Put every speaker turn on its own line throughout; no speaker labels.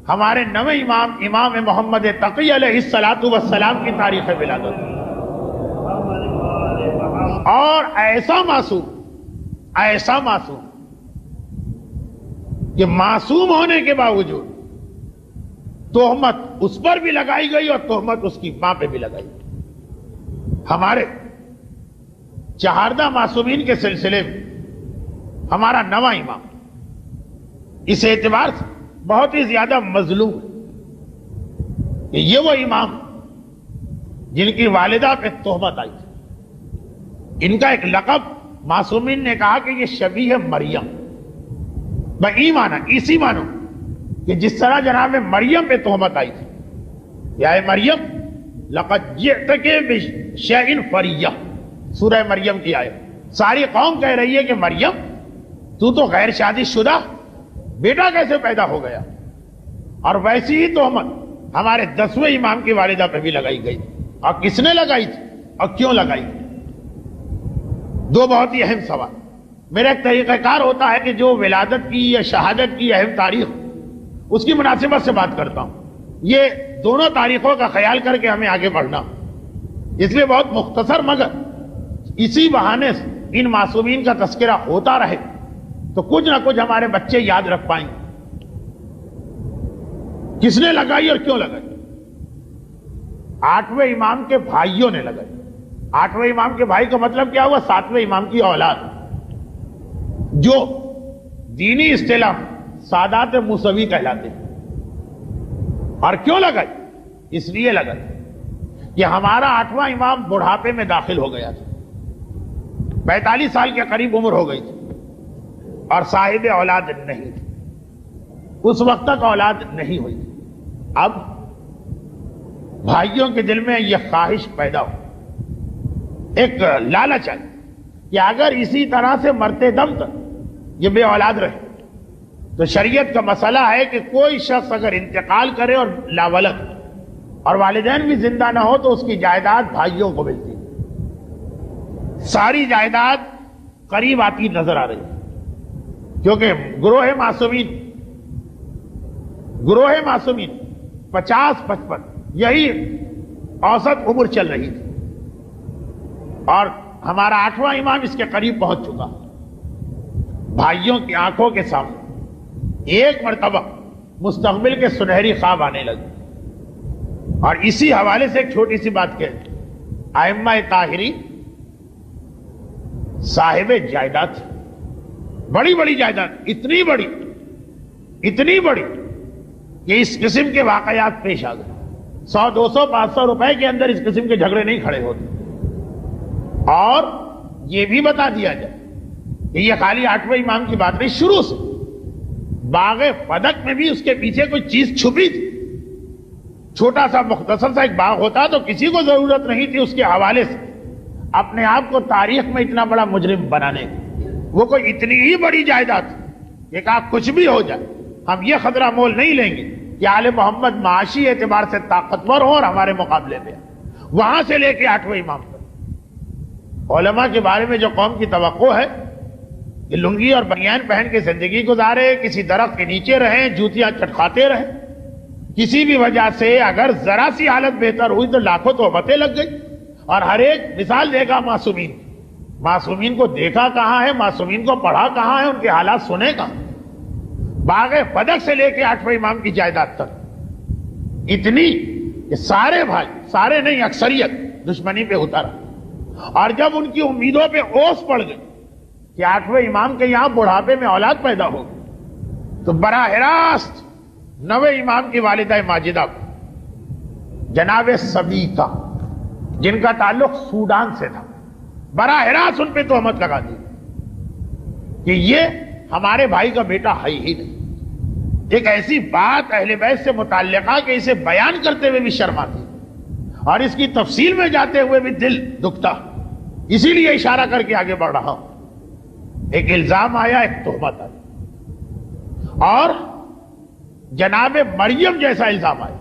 ہمارے نویں امام محمد تقی علیہ الصلوۃ والسلام کی تاریخ ولادت، اور ایسا معصوم کہ معصوم ہونے کے باوجود تہمت اس پر بھی لگائی گئی اور تہمت اس کی ماں پہ بھی لگائی گئی۔ ہمارے چہاردہ معصومین کے سلسلے میں ہمارا نواں امام اس اعتبار سے بہت ہی زیادہ مظلوم ہے کہ یہ وہ امام جن کی والدہ پہ تہمت آئی تھی۔ ان کا ایک لقب معصومین نے کہا کہ یہ شبیہ مریم، بئی معنی اسی معنی کہ جس طرح جناب مریم پہ تہمت آئی تھی، یا اے مریم لقد جئتک بشیء فریہ، سورہ مریم کی آیت۔ ساری قوم کہہ رہی ہے کہ مریم تو غیر شادی شدہ، بیٹا کیسے پیدا ہو گیا؟ اور ویسی ہی تہمت ہمارے 10ویں امام کی والدہ پہ بھی لگائی گئی، اور کس نے لگائی تھی اور کیوں لگائی تھی؟ دو بہت ہی اہم سوال۔ میرا ایک طریقہ کار ہوتا ہے کہ جو ولادت کی یا شہادت کی اہم تاریخ اس کی مناسبت سے بات کرتا ہوں، یہ دونوں تاریخوں کا خیال کر کے ہمیں آگے بڑھنا، اس لیے بہت مختصر مگر اسی بہانے سے ان معصومین کا تذکرہ ہوتا رہے تو کچھ نہ کچھ ہمارے بچے یاد رکھ پائیں گے کس نے لگائی اور کیوں لگائی۔ 8ویں امام کے بھائیوں نے لگائی۔ 8ویں امام کے بھائی کا مطلب کیا ہوا؟ 7ویں امام کی اولاد، جو دینی اصطلاح سادات موسوی کہلاتے ہیں۔ اور کیوں لگائی؟ اس لیے لگائی کہ ہمارا 8واں امام بڑھاپے میں داخل ہو گیا تھا، 45 سال کے قریب عمر ہو گئی تھی، اور صاحب اولاد نہیں تھی، اس وقت تک اولاد نہیں ہوئی تھی۔ اب بھائیوں کے دل میں یہ خواہش پیدا ہو، ایک لالچ آئی کہ اگر اسی طرح سے مرتے دم تک یہ بے اولاد رہے تو شریعت کا مسئلہ ہے کہ کوئی شخص اگر انتقال کرے اور لاولد اور والدین بھی زندہ نہ ہو تو اس کی جائیداد بھائیوں کو ملتی ہے۔ ساری جائیداد قریب آتی نظر آ رہی ہے، کیونکہ گروہ معصومین 50-55 یہی اوسط عمر چل رہی تھی، اور ہمارا 8واں امام اس کے قریب پہنچ چکا۔ بھائیوں کی آنکھوں کے سامنے ایک مرتبہ مستقبل کے سنہری خواب آنے لگے، اور اسی حوالے سے ایک چھوٹی سی بات کہتے ہیں، ائمہ طاہرین صاحب جائیداد، بڑی بڑی جائیداد، اتنی بڑی کہ اس قسم کے واقعات پیش آ گئے۔ 100 200 500 روپے کے اندر اس قسم کے جھگڑے نہیں کھڑے ہوتے۔ اور یہ بھی بتا دیا جائے کہ یہ خالی 8ویں امام کی بات نہیں، شروع سے باغ فدق میں بھی اس کے پیچھے کوئی چیز چھپی تھی۔ چھوٹا سا مختصر سا ایک باغ ہوتا تو کسی کو ضرورت نہیں تھی اس کے حوالے سے اپنے آپ کو تاریخ میں اتنا بڑا مجرم بنانے کی۔ وہ کوئی اتنی ہی بڑی جائیداد کہ کہا کچھ بھی ہو جائے ہم یہ خطرہ مول نہیں لیں گے کہ آل محمد معاشی اعتبار سے طاقتور ہو اور ہمارے مقابلے میں۔ وہاں سے لے کے 8ویں امام تک علماء کے بارے میں جو قوم کی توقع ہے کہ لنگی اور بنیان پہن کے زندگی گزارے، کسی درخت کے نیچے رہیں، جوتیاں چٹکھاتے رہیں، کسی بھی وجہ سے اگر ذرا سی حالت بہتر ہوئی تو لاکھوں تہمتیں لگ گئی۔ اور ہر ایک مثال دیکھا معصومین کو دیکھا کہاں ہے، معصومین کو پڑھا کہاں ہے، ان کے حالات سنے کہاں۔ باغ فدق سے لے کے 8ویں امام کی جائیداد تک اتنی کہ سارے بھائی، سارے نہیں اکثریت دشمنی پہ اترا، اور جب ان کی امیدوں پہ اوس پڑ گئی کہ 8ویں امام کے یہاں بڑھاپے میں اولاد پیدا ہوگی، تو براہ راست 9ویں امام کی والدہ ماجدہ جناب سبیکہ، جن کا تعلق سوڈان سے تھا، براہ راست ان پہ تہمت لگا دی کہ یہ ہمارے بھائی کا بیٹا ہے ہی نہیں۔ ایک ایسی بات اہل بیت سے متعلقہ کہ اسے بیان کرتے ہوئے بھی شرم آتی اور اس کی تفصیل میں جاتے ہوئے بھی دل دکھتا، اسی لیے اشارہ کر کے آگے بڑھ رہا ہوں۔ ایک الزام آیا، ایک تہمت آئی، اور جناب مریم جیسا الزام آیا۔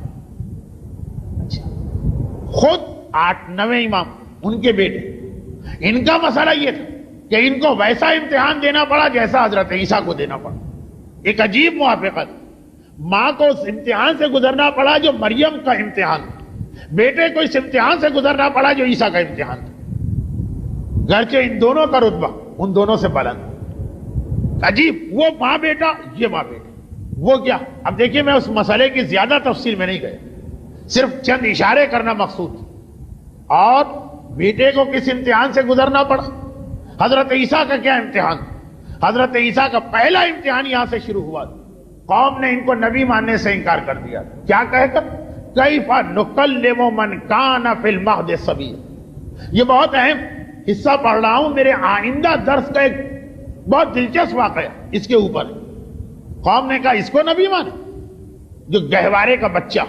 خود 9ویں امام ان کے بیٹے، ان کا مسئلہ یہ تھا کہ ان کو ویسا امتحان دینا پڑا جیسا حضرت عیسیٰ کو دینا پڑا۔ ایک عجیب موافقت، ماں کو اس امتحان سے گزرنا پڑا جو مریم کا امتحان تھا، بیٹے کو اس امتحان سے گزرنا پڑا جو عیسیٰ کا امتحان تھا، گرچہ ان دونوں کا رتبہ ان دونوں سے بلند۔ عجیب، وہ ماں بیٹا، یہ ماں بیٹا، وہ کیا؟ اب دیکھیے میں اس مسئلے کی زیادہ تفصیل میں نہیں گیا، صرف چند اشارے کرنا مقصود تھا۔ اور بیٹے کو کس امتحان سے گزرنا پڑا؟ حضرت عیسیٰ کا کیا امتحان؟ حضرت عیسیٰ کا پہلا امتحان یہاں سے شروع ہوا، قوم نے ان کو نبی ماننے سے انکار کر دیا۔ کیا کہہ کر؟ کیف نکلم من کان فی المہد صبیا۔ یہ بہت اہم حصہ پڑھ رہا ہوں، میرے آئندہ درس کا ایک بہت دلچسپ واقعہ اس کے اوپر۔ قوم نے کہا اس کو نبی مانے جو گہوارے کا بچہ،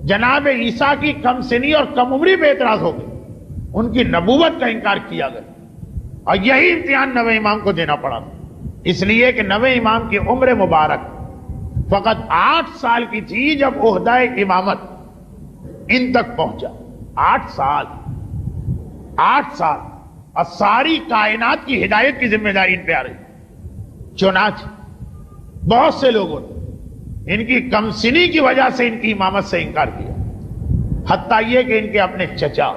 جناب عیسیٰ کی کم سنی اور کم عمری پہ اعتراض ہو گئی، ان کی نبوت کا انکار کیا گیا، اور یہی امتحان نویں امام کو دینا پڑا، اس لیے کہ نویں امام کی عمر مبارک فقط 8 سال کی تھی جب عہدہ امامت ان تک پہنچا۔ 8 سال اور ساری کائنات کی ہدایت کی ذمہ داری ان پہ آ رہی۔ چنانچہ بہت سے لوگوں نے ان کی کم سنی کی وجہ سے ان کی امامت سے انکار کیا، حتیٰ یہ کہ ان کے اپنے چچا،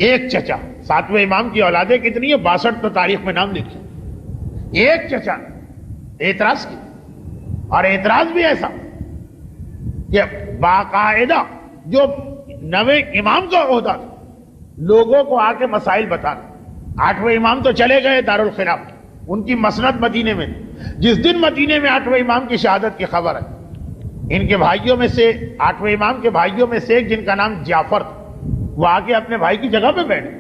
ایک چچا، 7ویں امام کی اولادیں کتنی ہیں؟ 62 تو تاریخ میں نام لکھے، ایک چچا اعتراض کیا، اور اعتراض بھی ایسا کہ باقاعدہ جو نویں امام کا عہدہ تھا لوگوں کو آ کے مسائل بتانا۔ 8ویں امام تو چلے گئے دارالخلاف، ان کی مسند مدینے میں، جس دن مدینے میں 8ویں امام کی شہادت کی خبر ہے، ان کے بھائیوں میں سے 8ویں امام کے بھائیوں میں سے ایک جن کا نام جعفر تھا، وہ آ کے اپنے بھائی کی جگہ پہ بیٹھے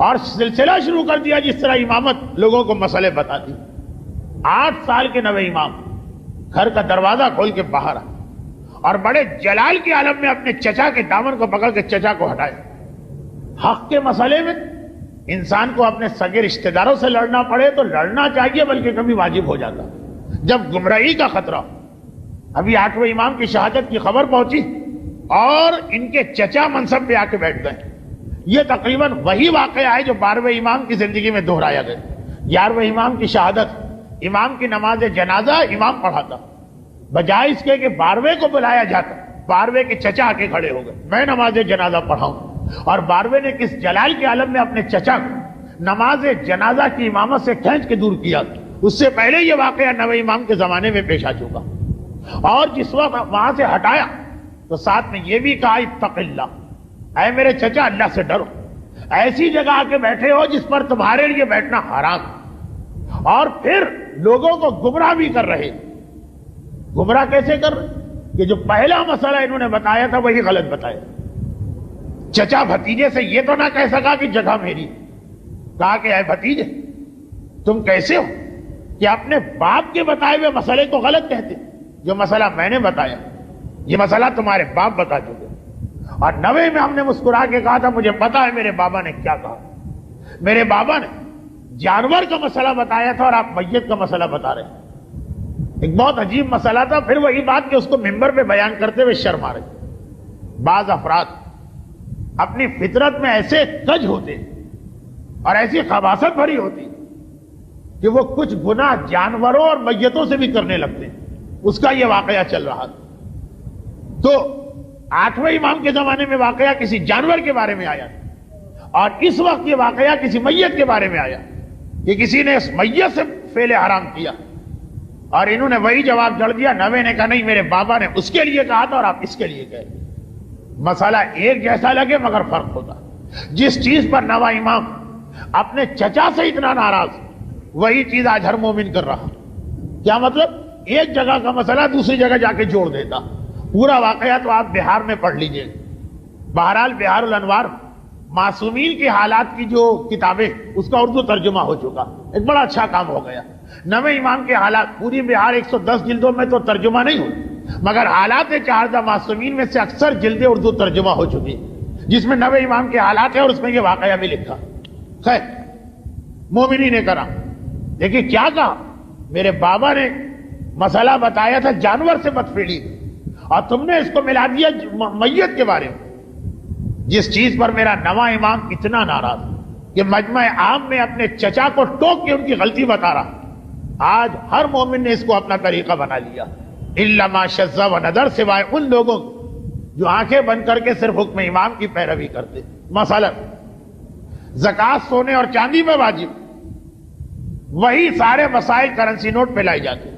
اور سلسلہ شروع کر دیا جس طرح امامت لوگوں کو مسئلے بتاتی۔ 8 سال کے نویں امام گھر کا دروازہ کھول کے باہر آئے اور بڑے جلال کے عالم میں اپنے چچا کے دامن کو پکڑ کے چچا کو ہٹائے۔ حق کے مسئلے میں انسان کو اپنے سگے رشتہ داروں سے لڑنا پڑے تو لڑنا چاہیے، بلکہ کبھی واجب ہو جاتا جب گمراہی کا خطرہ۔ ابھی 8ویں امام کی شہادت کی خبر پہنچی اور ان کے چچا منصب پہ آ کے بیٹھ گئے۔ یہ تقریباً وہی واقعہ ہے جو 12ویں امام کی زندگی میں دہرایا گیا۔ 11ویں امام کی شہادت، امام کی نماز جنازہ امام پڑھاتا، بجائے اس کے کہ 12ویں کو بلایا جاتا، 12ویں کے چچا آ کے کھڑے ہو گئے، میں نماز جنازہ پڑھاؤں۔ اور 12ویں نے کس جلال کے عالم میں اپنے چچا کو نماز جنازہ کی امامت سے کھینچ کے دور کیا۔ اس سے پہلے یہ واقعہ نویں امام کے زمانے میں پیش آ چکا، اور جس وقت وہاں سے ہٹایا تو ساتھ میں یہ بھی کہا اتق اللہ، اے میرے چچا اللہ سے ڈرو، ایسی جگہ آ کے بیٹھے ہو جس پر تمہارے لیے بیٹھنا حرام، اور پھر لوگوں کو گمراہ بھی کر رہے۔ گمراہ کیسے کر رہے؟ کہ جو پہلا مسئلہ انہوں نے بتایا تھا وہی غلط بتایا۔ چچا بھتیجے سے یہ تو نہ کہہ سکا کہ جگہ میری، کہا کہ اے بھتیجے تم کیسے ہو کہ اپنے باپ کے بتائے ہوئے مسئلے کو غلط کہتے؟ جو مسئلہ میں نے بتایا یہ مسئلہ تمہارے باپ بتا چکے۔ اور 9ویں میں ہم نے مسکرا کے کہا تھا مجھے پتا ہے میرے بابا نے کیا کہا، میرے بابا نے جانور کا مسئلہ بتایا تھا اور آپ میت کا مسئلہ بتا رہے ہیں۔ ایک بہت عجیب مسئلہ تھا، پھر وہی بات کہ اس کو ممبر پہ بیان کرتے ہوئے شرم آ رہی۔ بعض افراد اپنی فطرت میں ایسے کج ہوتے اور ایسی خباثت بھری ہوتی کہ وہ کچھ گناہ جانوروں اور میتوں سے بھی کرنے لگتے ہیں۔ اس کا یہ واقعہ چل رہا تھا۔ تو 8ویں امام کے زمانے میں واقعہ کسی جانور کے بارے میں آیا، اور اس وقت یہ واقعہ کسی میت کے بارے میں آیا کہ کسی نے اس میت سے فعل حرام کیا، اور انہوں نے وہی جواب جڑ دیا۔ 9ویں نے کہا نہیں میرے بابا نے اس کے لیے کہا تھا اور آپ اس کے لیے کہے۔ مسئلہ ایک جیسا لگے مگر فرق ہوتا۔ جس چیز پر 9واں امام اپنے چچا سے اتنا ناراض، وہی چیز آج ہر مومن کر رہا۔ کیا مطلب؟ ایک جگہ کا مسئلہ دوسری جگہ جا کے جوڑ دیتا۔ پورا واقعہ تو آپ بہار میں پڑھ لیجئے۔ بہرحال بہار الانوار معصومین کی حالات کی جو کتابیں، اس کا اردو ترجمہ ہو چکا، ایک بڑا اچھا کام ہو گیا۔ 9ویں امام کے حالات پوری بہار 110 جلدوں میں تو ترجمہ نہیں ہوئی، مگر حالات چارزہ معصومین میں سے اکثر جلدیں اردو ترجمہ ہو چکی، جس میں 9ویں امام کے حالات ہیں اور اس میں یہ واقعہ بھی لکھا۔ خیر، مومنین نے کرا، دیکھیے کیا کہا، میرے بابا نے مسئلہ بتایا تھا جانور سے بدفعلی، اور تم نے اس کو ملا دیا میت کے بارے میں۔ جس چیز پر میرا 9واں امام اتنا ناراض کہ مجمع عام میں اپنے چچا کو ٹوک کے ان کی غلطی بتا رہا، آج ہر مومن نے اس کو اپنا طریقہ بنا لیا۔ الا ما شذ و ندر، سوائے ان لوگوں جو آنکھیں بند کر کے صرف حکم امام کی پیروی کرتے. مثلا زکوٰۃ سونے اور چاندی میں واجب، وہی سارے مسائل کرنسی نوٹ پہ لائے جاتے.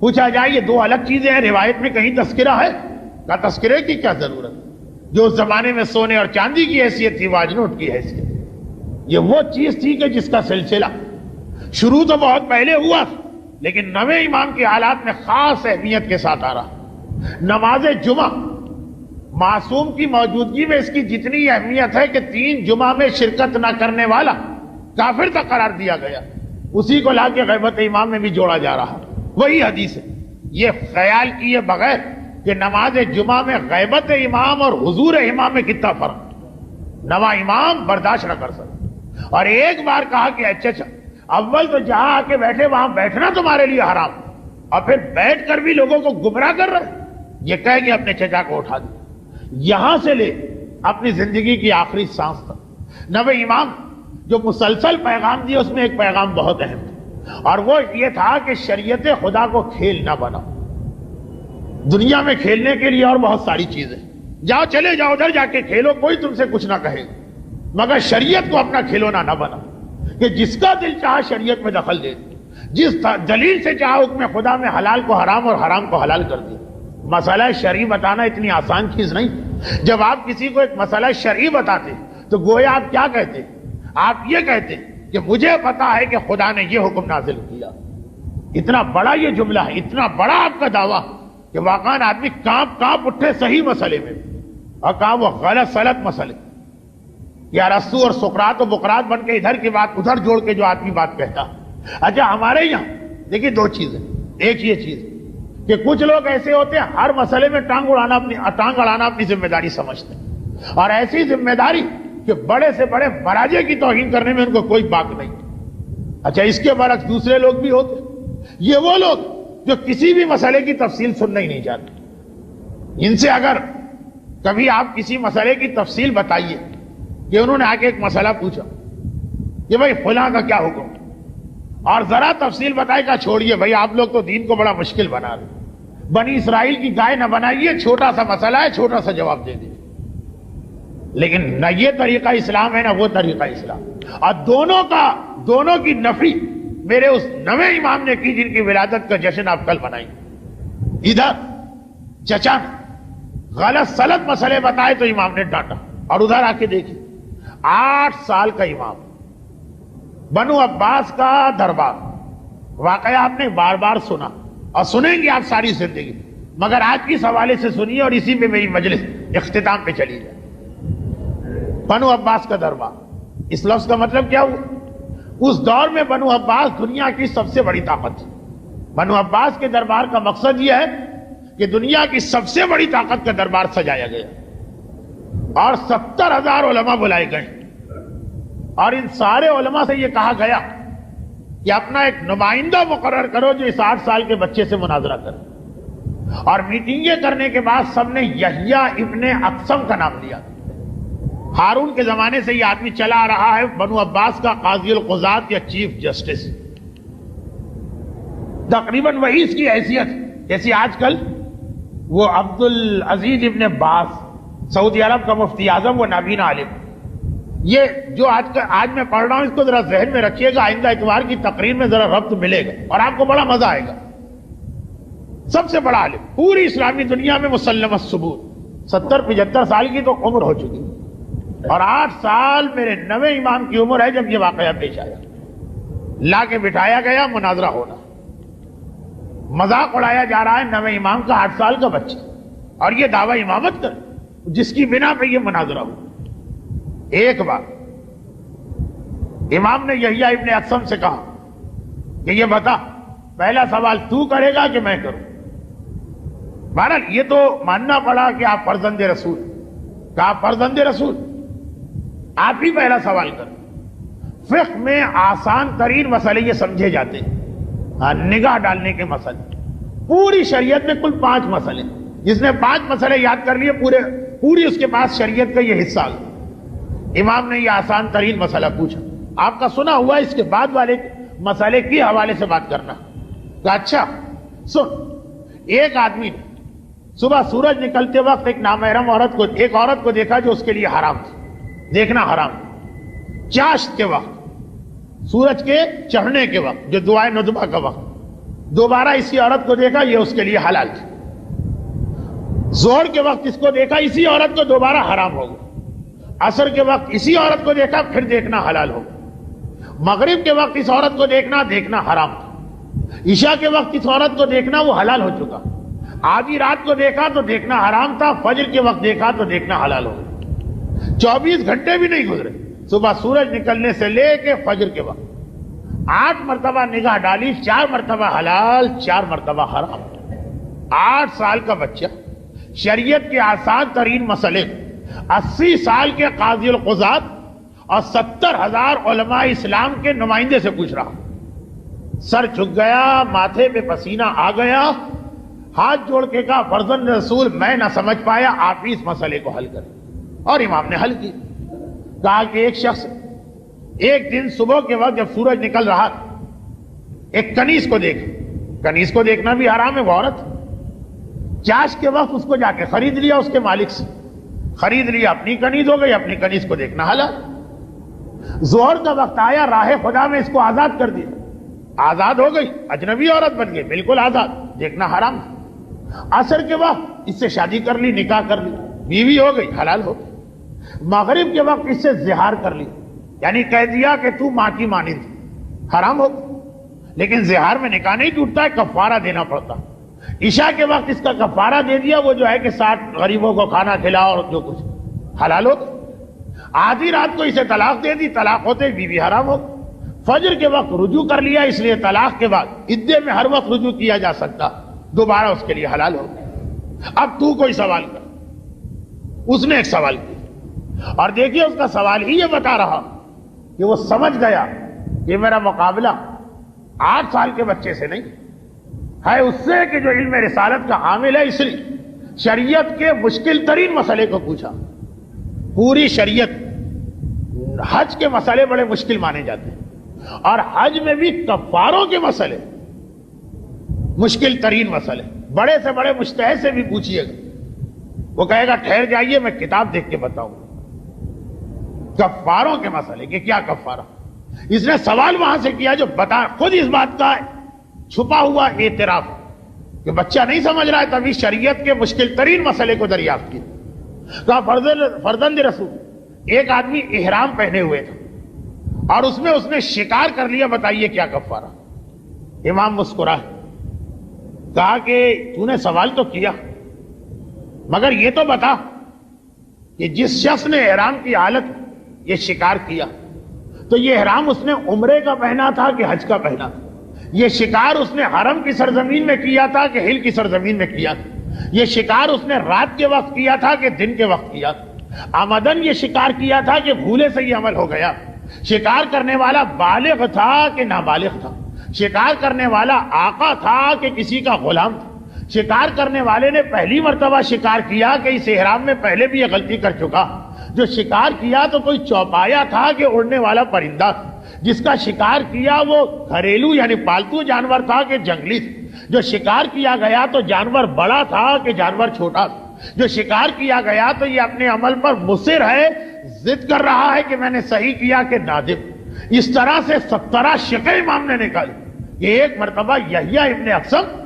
پوچھا جائے یہ دو الگ چیزیں ہیں، روایت میں کہیں تذکرہ ہے؟ کا تذکرے کی کیا ضرورت؟ جو اس زمانے میں سونے اور چاندی کی حیثیت تھی وہ آج نوٹ کی حیثیت. یہ وہ چیز تھی کہ جس کا سلسلہ شروع تو بہت پہلے ہوا، لیکن نویں امام کے حالات میں خاص اہمیت کے ساتھ آ رہا. نماز جمعہ معصوم کی موجودگی میں اس کی جتنی اہمیت ہے کہ 3 جمعہ میں شرکت نہ کرنے والا کافر تک قرار دیا گیا، اسی کو لا کے غیبت امام میں بھی جوڑا جا رہا. وہی حدیث ہے. یہ خیال کیے بغیر کہ نماز جمعہ میں غیبت امام اور حضور امام میں کتنا فرق، نواں امام برداشت نہ کر سکتا. اور ایک بار کہا کہ اچھا اول تو جہاں آ کے بیٹھے وہاں بیٹھنا تمہارے لیے حرام، اور پھر بیٹھ کر بھی لوگوں کو گمراہ کر رہے. یہ کہہ کے اپنے چچا کو اٹھا دیا. یہاں سے لے اپنی زندگی کی آخری سانس تک نویں امام جو مسلسل پیغام دیے، اس میں ایک پیغام بہت اہم تھا، اور وہ یہ تھا کہ شریعت خدا کو کھیل نہ بناؤ. دنیا میں کھیلنے کے لیے اور بہت ساری چیزیں، جاؤ چلے جاؤ ادھر جا کے کھیلو، کوئی تم سے کچھ نہ کہے، مگر شریعت کو اپنا کھلونا نہ بنا کہ جس کا دل چاہا شریعت میں دخل دے دے، جس دلیل سے چاہا حکم خدا میں حلال کو حرام اور حرام کو حلال کر دیا. مسئلہ شرعی بتانا اتنی آسان چیز نہیں. جب آپ کسی کو ایک مسئلہ شرعی بتاتے تو گویا آپ کیا کہتے؟ آپ یہ کہتے کہ مجھے پتا ہے کہ خدا نے یہ حکم نازل کیا. اتنا بڑا یہ جملہ ہے، اتنا بڑا آپ کا دعویٰ کہ واقعاً آدمی کانپ اٹھے صحیح مسئلے میں، اور کہا وہ غلط سلط مسئلے. یا رسو اور سقراط و بقرات بن کے ادھر کی بات ادھر جوڑ کے جو آدمی بات کہتا. اچھا ہمارے یہاں دیکھیے 2 چیزیں. ایک یہ چیز کہ کچھ لوگ ایسے ہوتے ہیں ہر مسئلے میں ٹانگ اڑانا اپنی ذمہ داری سمجھتے ہیں، اور ایسی ذمہ داری کہ بڑے سے بڑے براجے کی توہین کرنے میں ان کو کوئی باک نہیں. اچھا اس کے برعکس دوسرے لوگ بھی ہوتے. یہ وہ لوگ جو کسی بھی مسئلے کی تفصیل سننا ہی نہیں چاہتے. ان سے اگر کبھی آپ کسی مسئلے کی تفصیل بتائیے کہ انہوں نے آ کے ایک مسئلہ پوچھا کہ بھائی فلاں کا کیا حکم، اور ذرا تفصیل بتائے گا چھوڑیے بھائی آپ لوگ تو دین کو بڑا مشکل بنا رہے، بنی اسرائیل کی گائے نہ بنائیے، چھوٹا سا مسئلہ ہے چھوٹا سا جواب دے دیجیے. لیکن نہ یہ طریقہ اسلام ہے نہ وہ طریقہ اسلام. اور دونوں کی نفی میرے اس نویں امام نے کی جن کی ولادت کا جشن آپ کل منائیں. ادھر چچا غلط سلط مسئلے بتائے تو امام نے ڈانٹا، اور ادھر آ کے دیکھیے 8 سال کا امام، بنو عباس کا دربار. واقعہ آپ نے بار بار سنا اور سنیں گے آپ ساری زندگی، مگر آج کی حوالے سے سنیے اور اسی میں میری مجلس اختتام پہ چلی جائے. بنو عباس کا دربار، اس لفظ کا مطلب کیا ہوا؟ اس دور میں بنو عباس دنیا کی سب سے بڑی طاقت تھی. بنو عباس کے دربار کا مقصد یہ ہے کہ دنیا کی سب سے بڑی طاقت کا دربار سجایا گیا، اور 70,000 علماء بلائے گئے، اور ان سارے علماء سے یہ کہا گیا کہ اپنا ایک نمائندہ مقرر کرو جو اس 8 سال کے بچے سے مناظرہ کرے. اور میٹنگیں کرنے کے بعد سب نے یحییٰ ابن اقسم کا نام لیا. ہارون کے زمانے سے یہ آدمی چلا آ رہا ہے بنو عباس کا قاضی القضات یا چیف جسٹس. تقریباً وہی اس کی حیثیت جیسی آج کل وہ عبد العزیز ابن باز سعودی عرب کا مفتی اعظم، وہ نابینا عالم. یہ جو آج میں پڑھ رہا ہوں اس کو ذرا ذہن میں رکھیے گا، آئندہ اتوار کی تقریر میں ذرا ربط ملے گا اور آپ کو بڑا مزہ آئے گا. سب سے بڑا عالم پوری اسلامی دنیا میں مسلم الثبوت، 70-75 سال کی تو عمر ہو چکی، اور 8 سال میرے نویں امام کی عمر ہے جب یہ واقعہ پیش آیا. لا کے بٹھایا گیا، مناظرہ ہونا. مذاق اڑایا جا رہا ہے نویں امام کا 8 سال کا بچہ، اور یہ دعویٰ امامت کر جس کی بنا پہ یہ مناظرہ ہوا. ایک بار امام نے یحییٰ ابن اقسم سے کہا کہ یہ بتا پہلا سوال تو کرے گا کہ میں کروں. بہرحال یہ تو ماننا پڑا کہ آپ فرزند رسول، کہا فرزند رسول آپ ہی پہلا سوال کریں. فقہ میں آسان ترین مسئلے یہ سمجھے جاتے ہیں، نگاہ ڈالنے کے مسئلے. پوری شریعت میں کل 5 مسئلے، جس نے 5 مسئلے یاد کر لیے پوری اس کے پاس شریعت کا یہ حصہ. امام نے یہ آسان ترین مسئلہ پوچھا. آپ کا سنا ہوا اس کے بعد والے مسئلے کے حوالے سے بات کرنا. کہ اچھا سن، ایک آدمی نے صبح سورج نکلتے وقت ایک نامحرم ایک عورت کو دیکھا جو اس کے لیے حرام تھی، دیکھنا حرام تھا۔ چاشت کے وقت، سورج کے چڑھنے کے وقت، جو دعائے ندبہ کا وقت، دوبارہ اسی عورت کو دیکھا، یہ اس کے لیے حلال تھی۔ ظہر کے وقت اس کو دیکھا، اسی عورت کو دوبارہ حرام ہو گیا۔ عصر کے وقت اسی عورت کو دیکھا، پھر دیکھنا حلال ہو گیا۔ مغرب کے وقت اس عورت کو دیکھنا حرام تھا۔ عشاء کے وقت اس عورت کو دیکھنا وہ حلال ہو چکا۔ آدھی رات کو دیکھا تو دیکھنا حرام تھا، فجر کے وقت دیکھا تو دیکھنا حلال ہو گیا۔ 24 گھنٹے بھی نہیں گزرے صبح سورج نکلنے سے لے کے فجر کے وقت 8 مرتبہ نگاہ ڈالی، 4 مرتبہ حلال، 4 مرتبہ حرام۔ 8 سال کا بچہ شریعت کے آسان ترین مسئلے 80 سال کے قاضی القضات اور 70,000 علماء اسلام کے نمائندے سے پوچھ رہا، سر جھک گیا، ماتھے پہ پسینہ آ گیا، ہاتھ جوڑ کے کہا فرزند رسول میں نہ سمجھ پایا، آپ ہی اس مسئلے کو حل کریں۔ اور امام نے حل کی۔ کہا کہ ایک شخص ایک دن صبح کے وقت جب سورج نکل رہا ایک کنیز کو دیکھ، کنیز کو دیکھنا بھی حرام ہے، وہ عورت۔ چاش کے وقت اس کو جا کے خرید لیا، اس کے مالک سے خرید لیا، اپنی کنیز ہو گئی، اپنی کنیز کو دیکھنا حلال۔ ظہر کا وقت آیا، راہ خدا میں اس کو آزاد کر دیا، آزاد ہو گئی، اجنبی عورت بن گئی، بالکل آزاد، دیکھنا حرام۔ عصر کے وقت اس سے شادی کر لی، نکاح کر لی، بیوی ہو گئی، حلال ہو گئی۔ مغرب کے وقت اس سے زہار کر لی، یعنی کہہ دیا کہ تو ماں کی مانند تھی، حرام ہو گئی۔ لیکن زہار میں نکاح نہیں ٹوٹتا ہے، کفارہ دینا پڑتا۔ عشاء کے وقت اس کا کفارہ دے دیا، وہ جو ہے کہ 60 غریبوں کو کھانا کھلاؤ اور جو کچھ، حلال ہو گئی۔ آدھی رات کو اسے طلاق دے دی، طلاق ہوتے بیوی حرام ہو گئی۔ فجر کے وقت رجوع کر لیا، اس لیے طلاق کے بعد عدے میں ہر وقت رجوع کیا جا سکتا، دوبارہ اس کے لیے حلال ہو گیا۔ اب تو کوئی سوال کر، اس نے ایک سوال کیا، اور دیکھیے اس کا سوال ہی یہ بتا رہا کہ وہ سمجھ گیا کہ میرا مقابلہ 8 سال کے بچے سے نہیں ہے، اس سے کہ جو علم رسالت کا حامل ہے، اس لیے شریعت کے مشکل ترین مسئلے کو پوچھا۔ پوری شریعت، حج کے مسئلے بڑے مشکل مانے جاتے ہیں، اور حج میں بھی کفاروں کے مسئلے مشکل ترین مسئلے، بڑے سے بڑے مجتہد سے بھی پوچھیے گا، وہ کہے گا ٹھہر جائیے میں کتاب دیکھ کے بتاؤں کفاروں کے مسئلے کہ کیا کفارہ۔ اس نے سوال وہاں سے کیا جو بتا خود اس بات کا چھپا ہوا اعتراف کہ بچہ نہیں سمجھ رہا ہے، تبھی شریعت کے مشکل ترین مسئلے کو دریافت کیا۔ کہا فرزند رسول، ایک آدمی احرام پہنے ہوئے تھا اور اس نے شکار کر لیا، بتائیے کیا کفارہ۔ امام مسکرائے، کہا کہ تو نے سوال تو کیا، مگر یہ تو بتا کہ جس شخص نے احرام کی حالت یہ شکار کیا تو یہ احرام اس نے عمرے کا پہنا تھا کہ حج کا پہنا تھا؟ یہ شکار اس نے حرم کی سرزمین میں کیا تھا کہ ہل کی سرزمین میں کیا تھا؟ یہ شکار اس نے رات کے وقت کیا تھا کہ دن کے وقت کیا تھا؟ آمدن یہ شکار کیا تھا کہ بھولے سے یہ عمل ہو گیا؟ شکار کرنے والا بالغ تھا کہ نابالغ تھا؟ شکار کرنے والا آقا تھا کہ کسی کا غلام تھا؟ شکار کرنے والے نے پہلی مرتبہ شکار کیا کہ اس احرام میں پہلے بھی یہ غلطی کر چکا؟ جو شکار کیا تو کوئی چوپایا تھا کہ اڑنے والا پرندہ تھا؟ جس کا شکار کیا وہ گھریلو یعنی پالتو جانور تھا کہ جنگلی تھا؟ جو شکار کیا گیا تو جانور بڑا تھا کہ جانور چھوٹا تھا؟ جو شکار کیا گیا تو یہ اپنے عمل پر مصر ہے، ضد کر رہا ہے کہ میں نے صحیح کیا کہ نادم؟ اس طرح سے 17 شقیں امام نے نکالی۔ یہ ایک مرتبہ یحییٰ ابن اقسم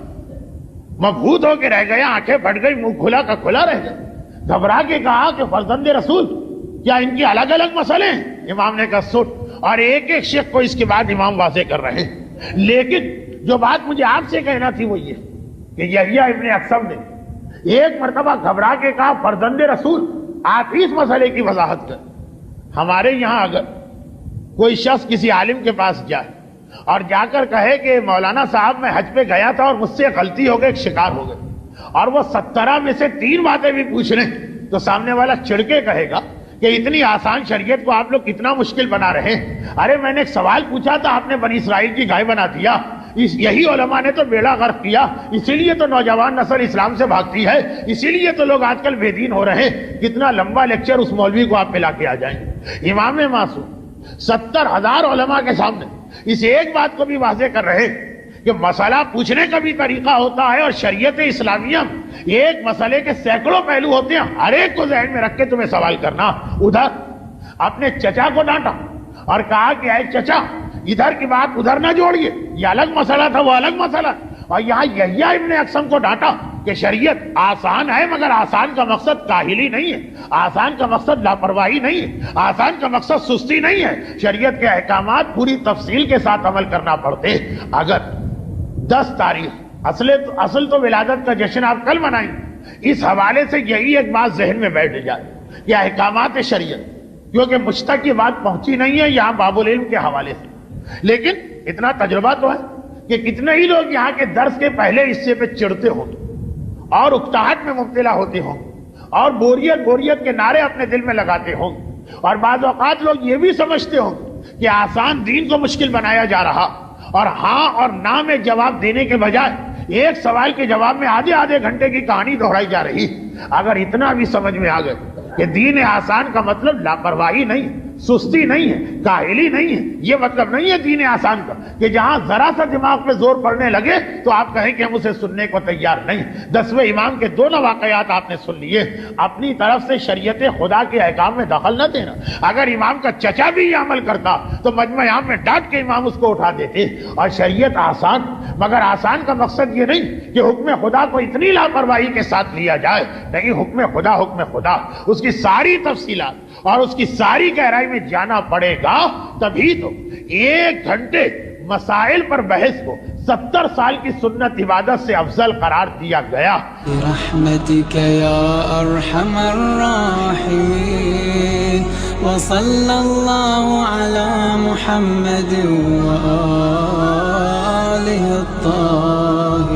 مبہوت ہو کے رہ گیا، آنکھیں پھٹ گئی، منہ کھلا کا کھلا رہ گیا، گھبرا کے کہا کہ فرزند رسول کیا ان کی الگ الگ مسئلے ہیں؟ امام نے کہا سن، اور ایک ایک شیخ کو اس کے بعد امام واضح کر رہے ہیں، لیکن جو بات مجھے آپ سے کہنا تھی وہ یہ کہ یحییٰ ابن اقسم نے ایک مرتبہ گھبرا کے کہا فرزند رسول آپ ہی اس مسئلے کی وضاحت کر۔ ہمارے یہاں اگر کوئی شخص کسی عالم کے پاس جائے اور جا کر کہے کہ مولانا صاحب میں حج پہ گیا تھا اور مجھ سے غلطی ہو گئی، ایک شکار ہو گئی، اور وہ 17 میں سے 3 باتیں بھی پوچھ لیں تو سامنے والا چڑ کے کہے گا کہ اتنی آسان شریعت کو آپ لوگ کتنا مشکل بنا رہے ہیں۔ ارے میں نے ایک سوال پوچھا تھا، آپ نے بنی اسرائیل کی گائے بنا دیا، یہی علماء نے تو بیڑا غرق کیا، اسی لیے تو نوجوان نسل اسلام سے بھاگتی ہے، اسی لیے تو لوگ آج کل بے دین ہو رہے ہیں۔ کتنا لمبا لیکچر اس مولوی کو آپ پہ لا کے آ جائیں۔ امام معصوم 70,000 علماء کے سامنے اس ایک بات کو بھی واضح کر رہے کہ مسئلہ پوچھنے کا بھی طریقہ ہوتا ہے، اور شریعت اسلامیہ ایک مسئلے کے سینکڑوں پہلو ہوتے ہیں، ہر ایک کو ذہن میں رکھ کے تمہیں سوال کرنا۔ ادھر اپنے چچا کو ڈانٹا اور کہا کہ اے چچا ادھر کی بات ادھر نہ جوڑیے، یہ الگ مسئلہ تھا، وہ الگ مسئلہ، اور یہاں یحییٰ ابن اقسم کو ڈانٹا کہ شریعت آسان ہے، مگر آسان کا مقصد کاہلی نہیں ہے، آسان کا مقصد لاپرواہی نہیں ہے، آسان کا مقصد سستی نہیں ہے، شریعت کے احکامات پوری تفصیل کے ساتھ عمل کرنا پڑتے۔ اگر 10 تاریخ اصل تو ولادت کا جشن آپ کل منائیں، اس حوالے سے یہی ایک بات ذہن میں بیٹھ جائے کہ احکامات شریعت، کیونکہ مجھ تک یہ بات پہنچی نہیں ہے یہاں باب العلم کے حوالے سے، لیکن اتنا تجربہ تو ہے کہ کتنے ہی لوگ یہاں کے درس کے پہلے حصے پہ چڑھتے ہوں اور اکتاہٹ میں مبتلا ہوتے ہوں اور بوریت کے نعرے اپنے دل میں لگاتے ہوں، اور بعض اوقات لوگ یہ بھی سمجھتے ہوں کہ آسان دین کو مشکل بنایا جا رہا، اور ہاں اور نہ میں جواب دینے کے بجائے ایک سوال کے جواب میں آدھے گھنٹے کی کہانی دہرائی جا رہی۔ اگر اتنا بھی سمجھ میں آ گئے کہ دین آسان کا مطلب لاپرواہی نہیں ہے، سستی نہیں ہے، کاہلی نہیں ہے، یہ مطلب نہیں ہے دین آسان کا کہ جہاں ذرا سا دماغ پہ زور پڑنے لگے تو آپ کہیں کہ ہم اسے سننے کو تیار نہیں۔ 10ویں امام کے دونوں واقعات آپ نے سن لیے۔ اپنی طرف سے شریعت خدا کے احکام میں دخل نہ دینا۔ اگر امام کا چچا بھی یہ عمل کرتا تو مجمع عام میں ڈانٹ کے امام اس کو اٹھا دیتے۔ اور شریعت آسان، مگر آسان کا مقصد یہ نہیں کہ حکم خدا کو اتنی لاپرواہی کے ساتھ لیا جائے، نہیں، حکم خدا اس کی ساری تفصیلات اور اس کی ساری گہرائی میں جانا پڑے گا، تبھی تو 1 گھنٹے مسائل پر بحث کو 70 سال کی سنت عبادت سے افضل قرار دیا گیا۔
برحمتک یا ارحم الراحمین، وصلی اللہ علی محمد وآلہ الطاہرین۔